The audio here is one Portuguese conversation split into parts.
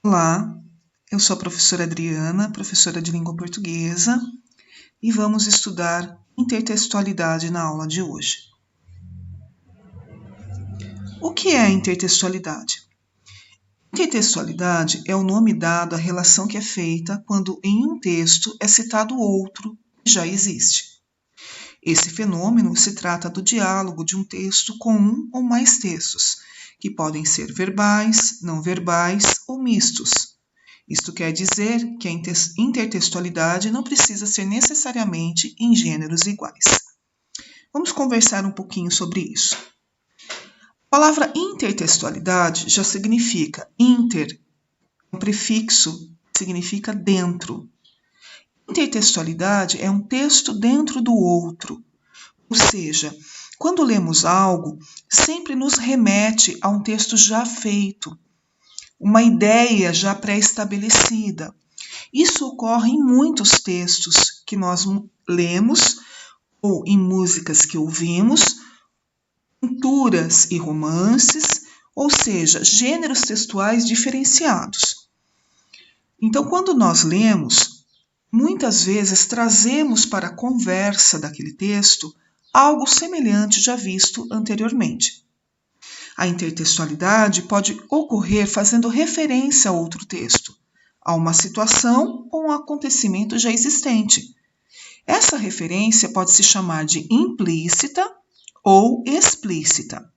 Olá, eu sou a professora Adriana, professora de língua portuguesa, e vamos estudar intertextualidade na aula de hoje. O que é a intertextualidade? Intertextualidade é o nome dado à relação que é feita quando em um texto é citado outro que já existe. Esse fenômeno se trata do diálogo de um texto com um ou mais textos, que podem ser verbais, não verbais ou mistos. Isto quer dizer que a intertextualidade não precisa ser necessariamente em gêneros iguais. Vamos conversar um pouquinho sobre isso. A palavra intertextualidade já significa inter, um prefixo significa dentro. Intertextualidade é um texto dentro do outro, ou seja, quando lemos algo, sempre nos remete a um texto já feito, uma ideia já pré-estabelecida. Isso ocorre em muitos textos que nós lemos, ou em músicas que ouvimos, pinturas e romances, ou seja, gêneros textuais diferenciados. Então, quando nós lemos, muitas vezes trazemos para a conversa daquele texto algo semelhante já visto anteriormente. A intertextualidade pode ocorrer fazendo referência a outro texto, a uma situação ou um acontecimento já existente. Essa referência pode se chamar de implícita ou explícita.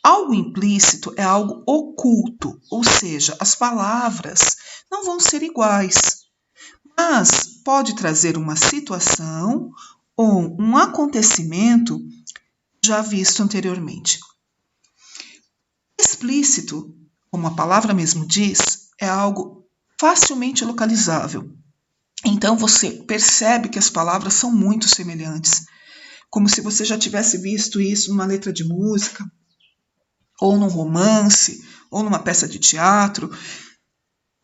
Algo implícito é algo oculto, ou seja, as palavras não vão ser iguais, mas pode trazer uma situação ou um acontecimento já visto anteriormente. Explícito, como a palavra mesmo diz, é algo facilmente localizável. Então você percebe que as palavras são muito semelhantes, como se você já tivesse visto isso numa letra de música, ou num romance, ou numa peça de teatro.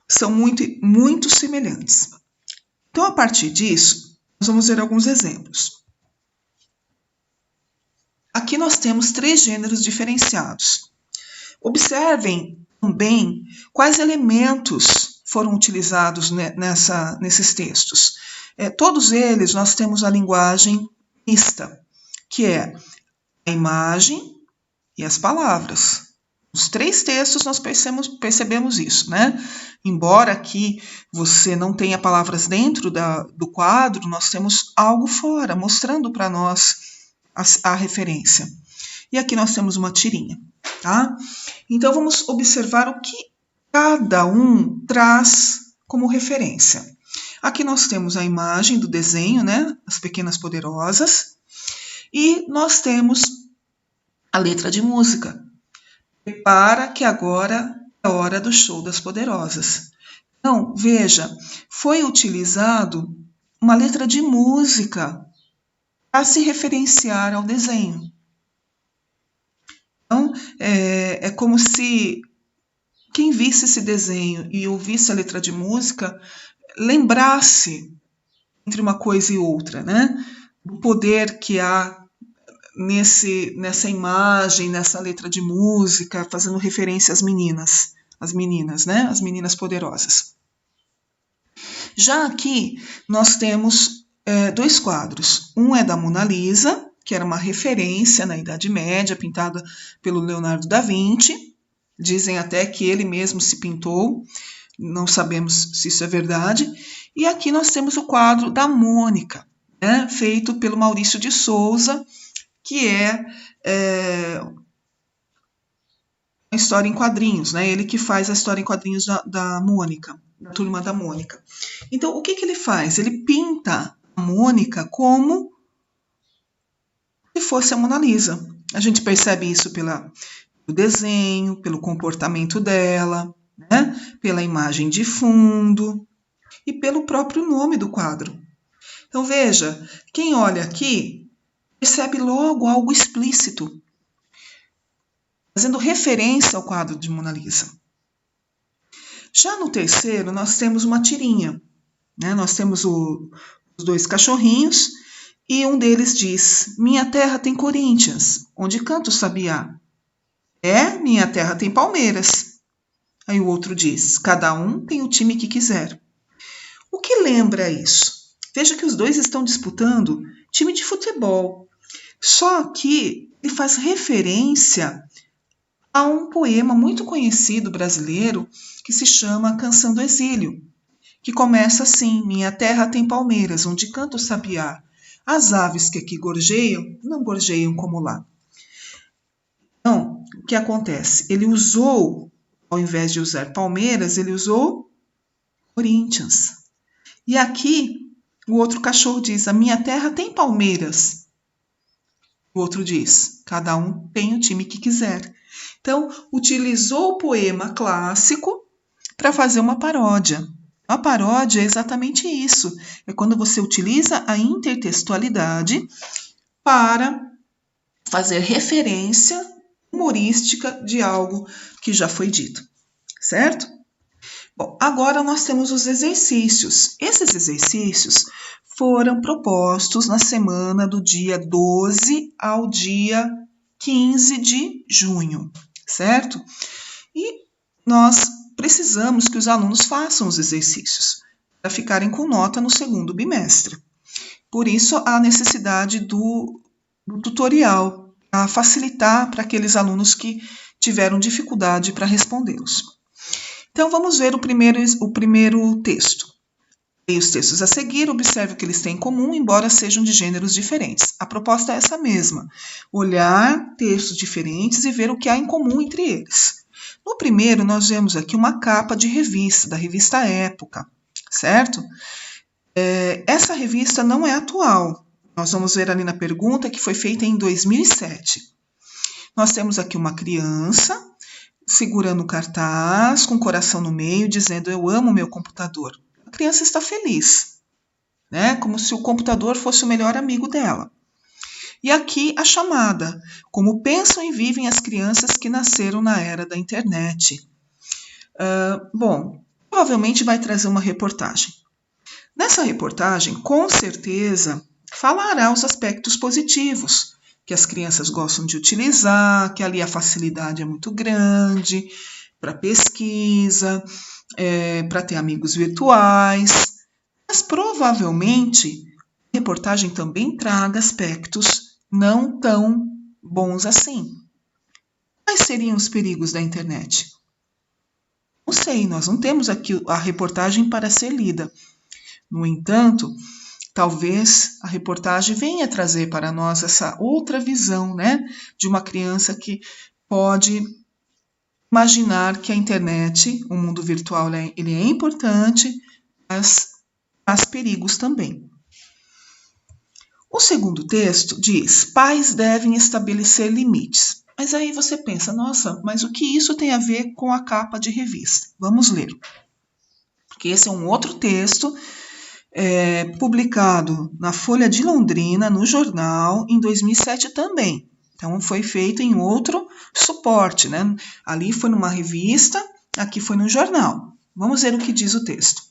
São muito semelhantes. Então, a partir disso, nós vamos ver alguns exemplos. Aqui nós temos 3 gêneros diferenciados. Observem também quais elementos foram utilizados nesses textos. Todos eles nós temos a linguagem mista, que é a imagem e as palavras. Nos 3 textos nós percebemos isso, né? Embora aqui você não tenha palavras dentro do quadro, nós temos algo fora, mostrando para nós a referência. E aqui nós temos uma tirinha, tá? Então vamos observar o que cada um traz como referência. Aqui nós temos a imagem do desenho, né? As Pequenas Poderosas. E nós temos a letra de música. Prepara que agora é a hora do show das poderosas. Então, veja, foi utilizado uma letra de música para se referenciar ao desenho. Então, é como se quem visse esse desenho e ouvisse a letra de música lembrasse entre uma coisa e outra, né? O poder que há nessa imagem, nessa letra de música, fazendo referência às meninas, né? As meninas poderosas. Já aqui nós temos 2 quadros. Um é da Mona Lisa, que era uma referência na Idade Média, pintada pelo Leonardo da Vinci. Dizem até que ele mesmo se pintou, não sabemos se isso é verdade. E aqui nós temos o quadro da Mônica, né? Feito pelo Maurício de Souza, que é a história em quadrinhos, né? Ele que faz a história em quadrinhos da Mônica, da Turma da Mônica. Então, o que ele faz? Ele pinta a Mônica como se fosse a Mona Lisa. A gente percebe isso pelo desenho, pelo comportamento dela, né? Pela imagem de fundo e pelo próprio nome do quadro. Então, veja, quem olha aqui percebe logo algo explícito, fazendo referência ao quadro de Mona Lisa. Já no terceiro, nós temos uma tirinha, né? Nós temos os 2 cachorrinhos e um deles diz: minha terra tem Corinthians, onde canta o sabiá. Minha terra tem Palmeiras. Aí o outro diz: cada um tem o time que quiser. O que lembra isso? Veja que os dois estão disputando time de futebol. Só que ele faz referência a um poema muito conhecido brasileiro que se chama Canção do Exílio, que começa assim: minha terra tem palmeiras, onde canta o sabiá. As aves que aqui gorjeiam, não gorjeiam como lá. Então, o que acontece? Ele usou, ao invés de usar Palmeiras, ele usou Corinthians. E aqui, o outro cachorro diz: a minha terra tem palmeiras. O outro diz: cada um tem o time que quiser. Então, utilizou o poema clássico para fazer uma paródia. A paródia é exatamente isso. É quando você utiliza a intertextualidade para fazer referência humorística de algo que já foi dito, certo? Bom, agora nós temos os exercícios. Esses exercícios foram propostos na semana do dia 12 ao dia 15 de junho, certo? E nós precisamos que os alunos façam os exercícios para ficarem com nota no segundo bimestre. Por isso, a necessidade do tutorial, a facilitar para aqueles alunos que tiveram dificuldade para respondê-los. Então, vamos ver o primeiro texto. Leia os textos a seguir, observe o que eles têm em comum, embora sejam de gêneros diferentes. A proposta é essa mesma: olhar textos diferentes e ver o que há em comum entre eles. No primeiro, nós vemos aqui uma capa de revista, da revista Época, certo? Essa revista não é atual. Nós vamos ver ali na pergunta que foi feita em 2007. Nós temos aqui uma criança segurando o cartaz, com o coração no meio, dizendo: eu amo meu computador. A criança está feliz, né? Como se o computador fosse o melhor amigo dela. E aqui a chamada: como pensam e vivem as crianças que nasceram na era da internet. Bom, provavelmente vai trazer uma reportagem. Nessa reportagem, com certeza, falará os aspectos positivos, que as crianças gostam de utilizar, que ali a facilidade é muito grande para pesquisa, para ter amigos virtuais. Mas provavelmente a reportagem também traga aspectos não tão bons assim. Quais seriam os perigos da internet? Não sei, nós não temos aqui a reportagem para ser lida. No entanto, talvez a reportagem venha trazer para nós essa outra visão, né, de uma criança que pode imaginar que a internet, o mundo virtual, ele é importante, mas traz perigos também. O segundo texto diz: pais devem estabelecer limites. Mas aí você pensa: nossa, mas o que isso tem a ver com a capa de revista? Vamos ler. Porque esse é um outro texto publicado na Folha de Londrina, no jornal, em 2007 também. Então, foi feito em outro suporte, né? Ali foi numa revista, aqui foi no jornal. Vamos ver o que diz o texto.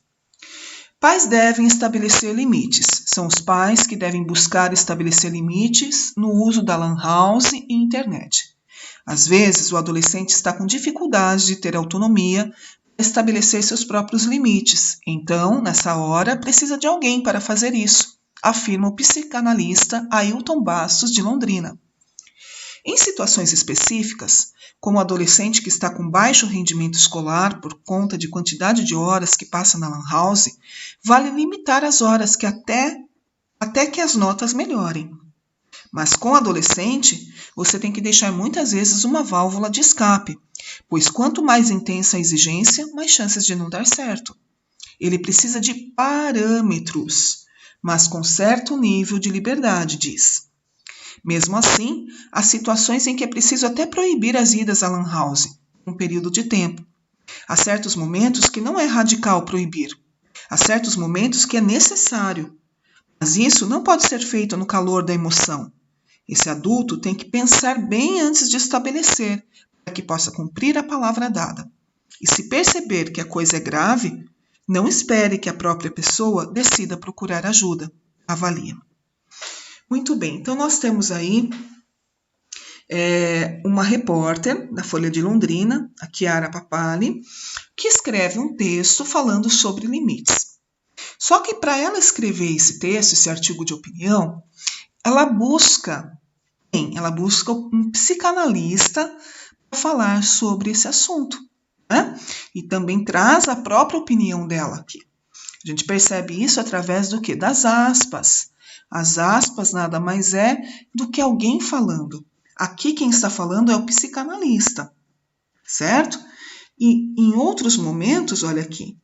Pais devem estabelecer limites. São os pais que devem buscar estabelecer limites no uso da lan house e internet. Às vezes, o adolescente está com dificuldade de ter autonomia, estabelecer seus próprios limites. Então, nessa hora, precisa de alguém para fazer isso, afirma o psicanalista Ailton Bastos, de Londrina. Em situações específicas, como o adolescente que está com baixo rendimento escolar por conta de quantidade de horas que passa na lan house, vale limitar as horas que até que as notas melhorem. Mas com o adolescente, você tem que deixar muitas vezes uma válvula de escape, pois quanto mais intensa a exigência, mais chances de não dar certo. Ele precisa de parâmetros, mas com certo nível de liberdade, diz. Mesmo assim, há situações em que é preciso até proibir as idas à lan house, um período de tempo. Há certos momentos que não é radical proibir. Há certos momentos que é necessário. Mas isso não pode ser feito no calor da emoção. Esse adulto tem que pensar bem antes de estabelecer, para que possa cumprir a palavra dada. E se perceber que a coisa é grave, não espere que a própria pessoa decida procurar ajuda. Avalie. Muito bem, então nós temos aí uma repórter da Folha de Londrina, a Chiara Papali, que escreve um texto falando sobre limites. Só que para ela escrever esse texto, esse artigo de opinião, ela busca um psicanalista para falar sobre esse assunto, né? E também traz a própria opinião dela aqui. A gente percebe isso através do quê? Das aspas. As aspas nada mais é do que alguém falando. Aqui quem está falando é o psicanalista, certo? E em outros momentos, olha aqui,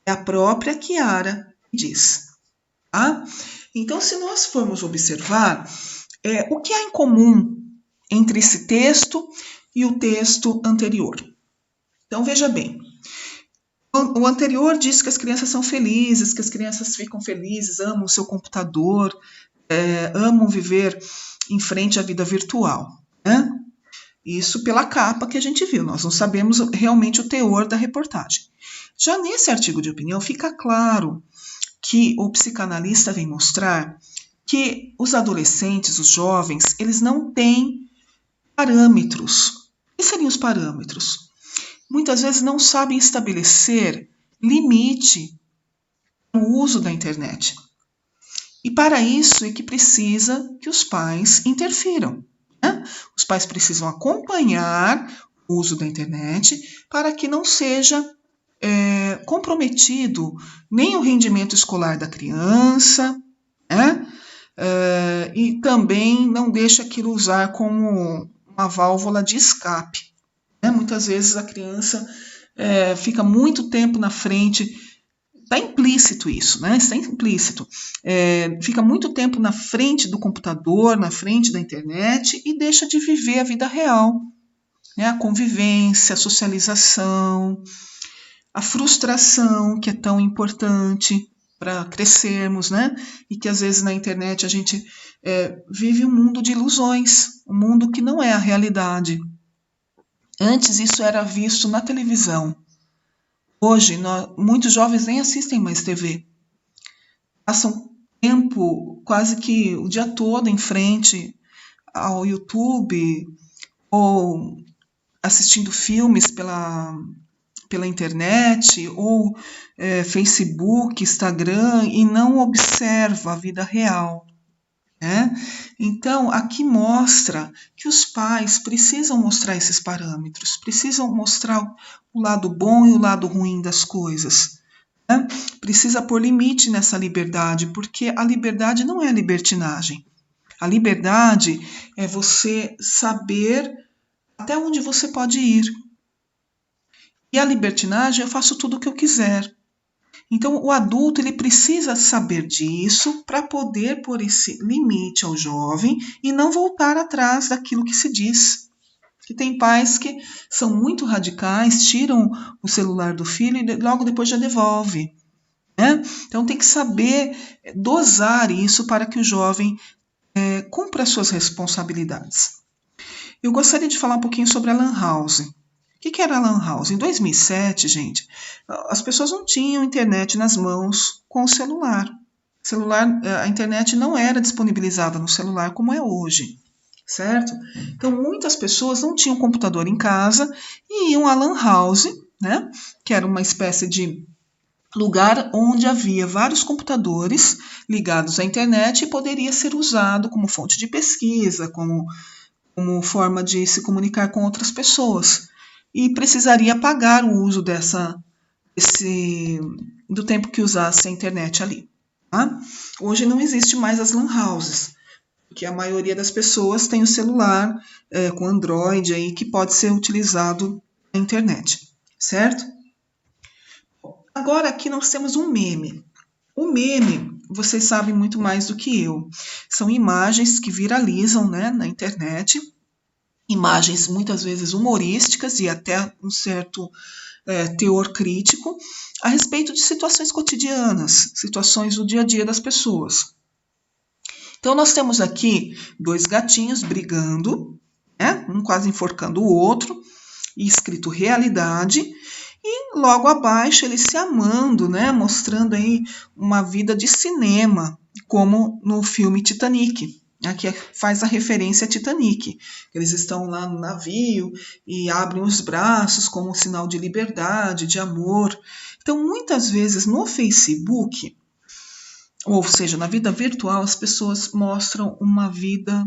é a própria Chiara que diz. Tá? Então, se nós formos observar, o que há em comum entre esse texto e o texto anterior? Então, veja bem. O anterior diz que as crianças são felizes, que as crianças ficam felizes, amam o seu computador, amam viver em frente à vida virtual, né? Isso pela capa que a gente viu, nós não sabemos realmente o teor da reportagem. Já nesse artigo de opinião fica claro que o psicanalista vem mostrar que os adolescentes, os jovens, eles não têm parâmetros. O que seriam os parâmetros? Muitas vezes não sabem estabelecer limite no uso da internet. E para isso é que precisa que os pais interfiram, né? Os pais precisam acompanhar o uso da internet para que não seja comprometido nem o rendimento escolar da criança, né? E também não deixa aquilo usar como uma válvula de escape. Né? Muitas vezes a criança fica muito tempo na frente. Está implícito isso, né? Está implícito. Fica muito tempo na frente do computador, na frente da internet e deixa de viver a vida real. Né? A convivência, a socialização, a frustração, que é tão importante para crescermos, né? E que às vezes na internet a gente vive um mundo de ilusões, um mundo que não é a realidade. Antes isso era visto na televisão. Hoje, muitos jovens nem assistem mais TV. Passam tempo, quase que o dia todo, em frente ao YouTube ou assistindo filmes pela internet ou Facebook, Instagram e não observa a vida real. Né? Então, aqui mostra que os pais precisam mostrar esses parâmetros, precisam mostrar o lado bom e o lado ruim das coisas. Né? Precisa pôr limite nessa liberdade, porque a liberdade não é libertinagem. A liberdade é você saber até onde você pode ir. E a libertinagem, eu faço tudo o que eu quiser. Então, o adulto ele precisa saber disso para poder pôr esse limite ao jovem e não voltar atrás daquilo que se diz. Que tem pais que são muito radicais, tiram o celular do filho e logo depois já devolve. Né? Então, tem que saber dosar isso para que o jovem cumpra as suas responsabilidades. Eu gostaria de falar um pouquinho sobre a Lan House. O que era a Lan House? Em 2007, gente, as pessoas não tinham internet nas mãos com o celular. A internet não era disponibilizada no celular como é hoje, certo? Então, muitas pessoas não tinham computador em casa e iam à Lan House, né, que era uma espécie de lugar onde havia vários computadores ligados à internet e poderia ser usado como fonte de pesquisa, como forma de se comunicar com outras pessoas. E precisaria pagar o uso do tempo que usasse a internet ali. Tá? Hoje não existe mais as Lan Houses, porque a maioria das pessoas tem o celular com Android aí, que pode ser utilizado na internet, certo? Agora aqui nós temos um meme. O meme, vocês sabem muito mais do que eu. São imagens que viralizam, né, na internet, imagens muitas vezes humorísticas e até um certo teor crítico a respeito de situações cotidianas, situações do dia a dia das pessoas. Então nós temos aqui 2 gatinhos brigando, né, um quase enforcando o outro, e escrito realidade, e logo abaixo eles se amando, né, mostrando aí uma vida de cinema, como no filme Titanic. Aqui faz a referência a Titanic. Eles estão lá no navio e abrem os braços como um sinal de liberdade, de amor. Então, muitas vezes no Facebook, ou seja, na vida virtual, as pessoas mostram uma vida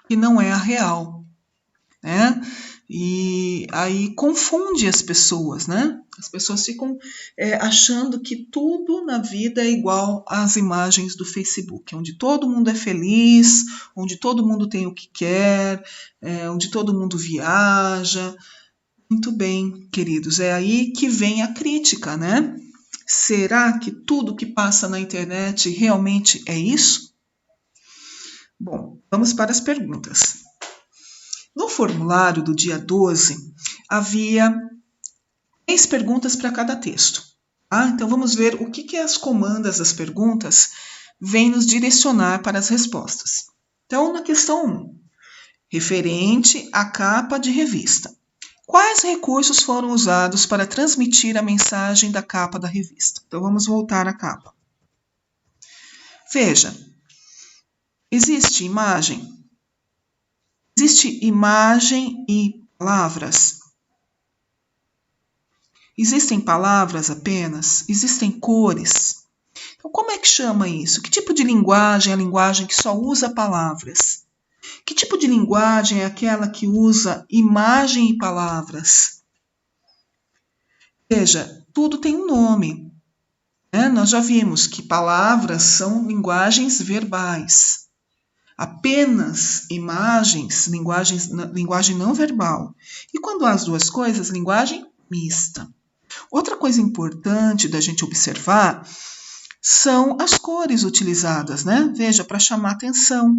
que não é a real, né? E aí confunde as pessoas, né? As pessoas ficam achando que tudo na vida é igual às imagens do Facebook, onde todo mundo é feliz, onde todo mundo tem o que quer, onde todo mundo viaja. Muito bem, queridos, é aí que vem a crítica, né? Será que tudo que passa na internet realmente é isso? Bom, vamos para as perguntas. No formulário do dia 12, havia 3 perguntas para cada texto. Tá? Então, vamos ver o que as comandas das perguntas vêm nos direcionar para as respostas. Então, na questão 1, referente à capa de revista. Quais recursos foram usados para transmitir a mensagem da capa da revista? Então, vamos voltar à capa. Veja, existe imagem? Existe imagem e palavras? Existem palavras apenas? Existem cores? Então, como é que chama isso? Que tipo de linguagem é a linguagem que só usa palavras? Que tipo de linguagem é aquela que usa imagem e palavras? Veja, tudo tem um nome. Né? Nós já vimos que palavras são linguagens verbais. Apenas imagens, linguagem não verbal. E quando há as duas coisas, linguagem mista. Outra coisa importante da gente observar são as cores utilizadas, né? Veja, para chamar atenção.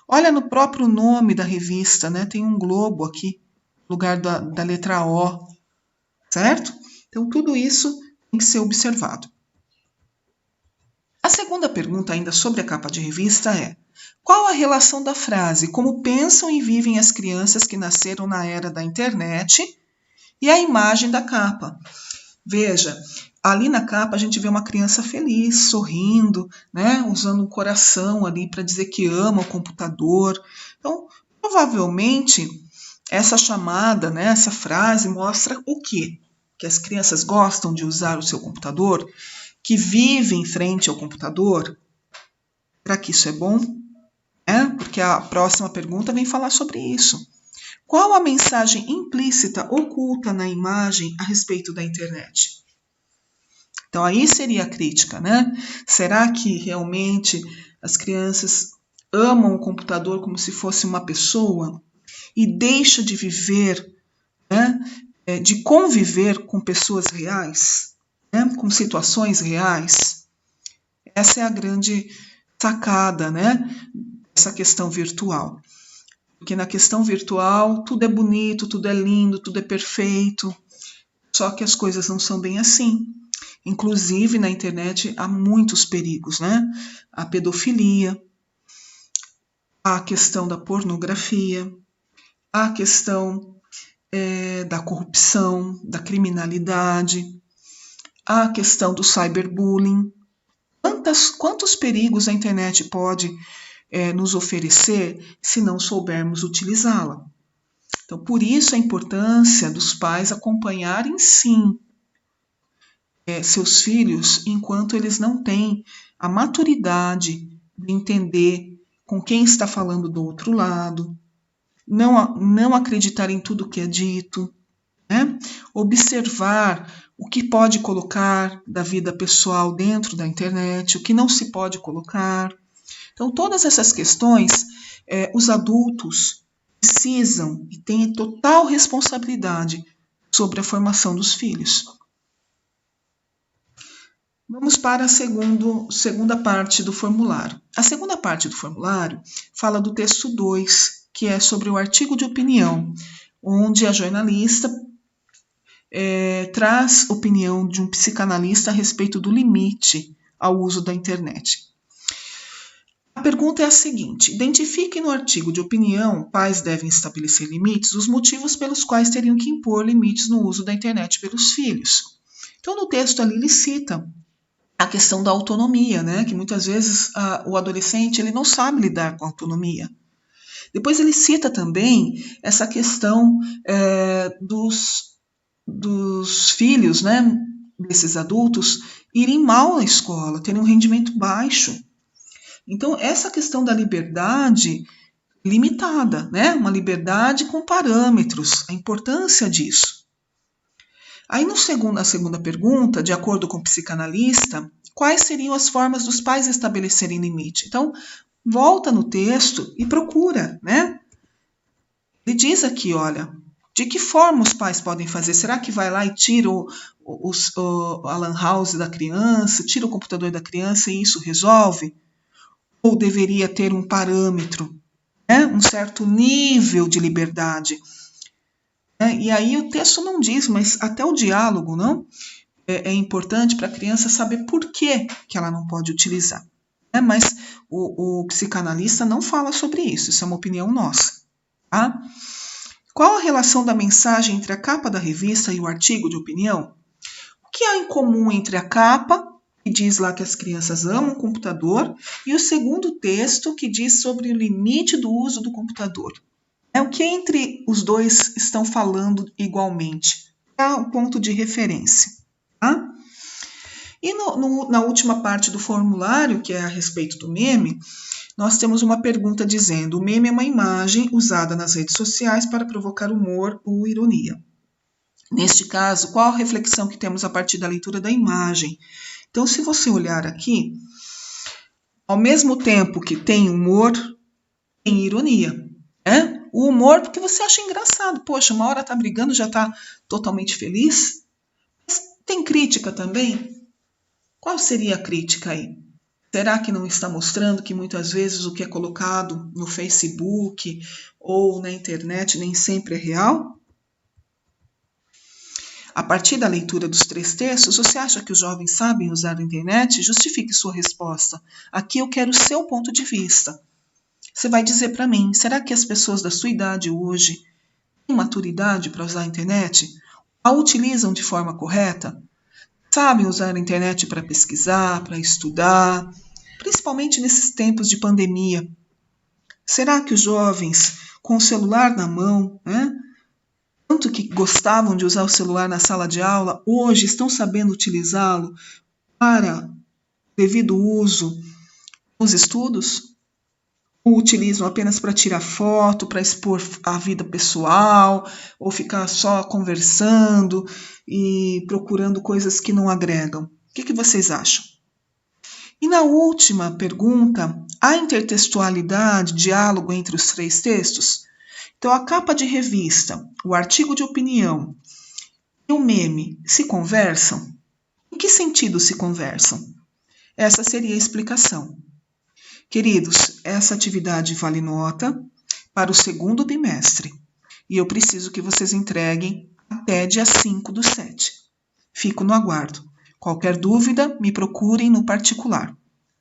Olha no próprio nome da revista, né? Tem um globo aqui, no lugar da letra O, certo? Então, tudo isso tem que ser observado. A segunda pergunta, ainda sobre a capa de revista, é: qual a relação da frase "como pensam e vivem as crianças que nasceram na era da internet" e a imagem da capa? Veja, ali na capa a gente vê uma criança feliz, sorrindo, né, usando um coração ali para dizer que ama o computador. Então, provavelmente, essa chamada, né, essa frase mostra o quê? Que as crianças gostam de usar o seu computador, que vivem em frente ao computador. Será que isso é bom? Porque a próxima pergunta vem falar sobre isso. Qual a mensagem implícita oculta na imagem a respeito da internet? Então, aí seria a crítica, né? Será que realmente as crianças amam o computador como se fosse uma pessoa e deixa de viver, né, de conviver com pessoas reais, né, com situações reais? Essa é a grande sacada, né, dessa questão virtual. Porque na questão virtual tudo é bonito, tudo é lindo, tudo é perfeito, só que as coisas não são bem assim. Inclusive, na internet há muitos perigos, né? A pedofilia, a questão da pornografia, a questão da corrupção, da criminalidade, a questão do cyberbullying. Quantos perigos a internet pode nos oferecer se não soubermos utilizá-la? Então, por isso a importância dos pais acompanharem, sim, seus filhos enquanto eles não têm a maturidade de entender com quem está falando do outro lado, não acreditar em tudo que é dito, né? Observar o que pode colocar da vida pessoal dentro da internet, o que não se pode colocar. Então, todas essas questões, os adultos precisam e têm total responsabilidade sobre a formação dos filhos. Vamos para a segunda parte do formulário. A segunda parte do formulário fala do texto 2, que é sobre o artigo de opinião, onde a jornalista traz opinião de um psicanalista a respeito do limite ao uso da internet. A pergunta é a seguinte: identifique no artigo de opinião, pais devem estabelecer limites, os motivos pelos quais teriam que impor limites no uso da internet pelos filhos. Então, no texto ali, ele cita a questão da autonomia, né? Que muitas vezes o adolescente ele não sabe lidar com a autonomia. Depois ele cita também essa questão dos filhos, né, desses adultos, irem mal na escola, terem um rendimento baixo. Então, essa questão da liberdade limitada, né, uma liberdade com parâmetros, a importância disso. Aí, na segunda pergunta, de acordo com o psicanalista, quais seriam as formas dos pais estabelecerem limite? Então, volta no texto e procura, né? Ele diz aqui, olha, de que forma os pais podem fazer? Será que vai lá e tira a lan house da criança, tira o computador da criança e isso resolve? Ou deveria ter um parâmetro, né? Um certo nível de liberdade? E aí o texto não diz, mas até o diálogo, não? É importante para a criança saber por que ela não pode utilizar. Mas o psicanalista não fala sobre isso é uma opinião nossa. Tá? Qual a relação da mensagem entre a capa da revista e o artigo de opinião? O que há em comum entre a capa, que diz lá que as crianças amam o computador, e o segundo texto, que diz sobre o limite do uso do computador? O que entre os dois estão falando igualmente? É o ponto de referência. Tá? E na última parte do formulário, que é a respeito do meme, nós temos uma pergunta dizendo: o meme é uma imagem usada nas redes sociais para provocar humor ou ironia. Neste caso, qual a reflexão que temos a partir da leitura da imagem? Então, se você olhar aqui, ao mesmo tempo que tem humor, tem ironia. O humor porque você acha engraçado. Poxa, uma hora tá brigando, já tá totalmente feliz. Mas tem crítica também? Qual seria a crítica aí? Será que não está mostrando que muitas vezes o que é colocado no Facebook ou na internet nem sempre é real? A partir da leitura dos 3 textos, você acha que os jovens sabem usar a internet? Justifique sua resposta. Aqui eu quero o seu ponto de vista. Você vai dizer para mim, será que as pessoas da sua idade hoje têm maturidade para usar a internet? A utilizam de forma correta? Sabem usar a internet para pesquisar, para estudar, principalmente nesses tempos de pandemia? Será que os jovens, com o celular na mão, tanto que gostavam de usar o celular na sala de aula, hoje estão sabendo utilizá-lo para devido uso nos estudos? Ou utilizam apenas para tirar foto, para expor a vida pessoal, ou ficar só conversando e procurando coisas que não agregam? O que vocês acham? E na última pergunta, há intertextualidade, diálogo entre os 3 textos? Então, a capa de revista, o artigo de opinião e o meme se conversam? Em que sentido se conversam? Essa seria a explicação. Queridos, essa atividade vale nota para o 2º bimestre e eu preciso que vocês entreguem até dia 5/7. Fico no aguardo. Qualquer dúvida, me procurem no particular.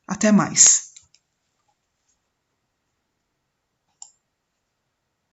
Até mais.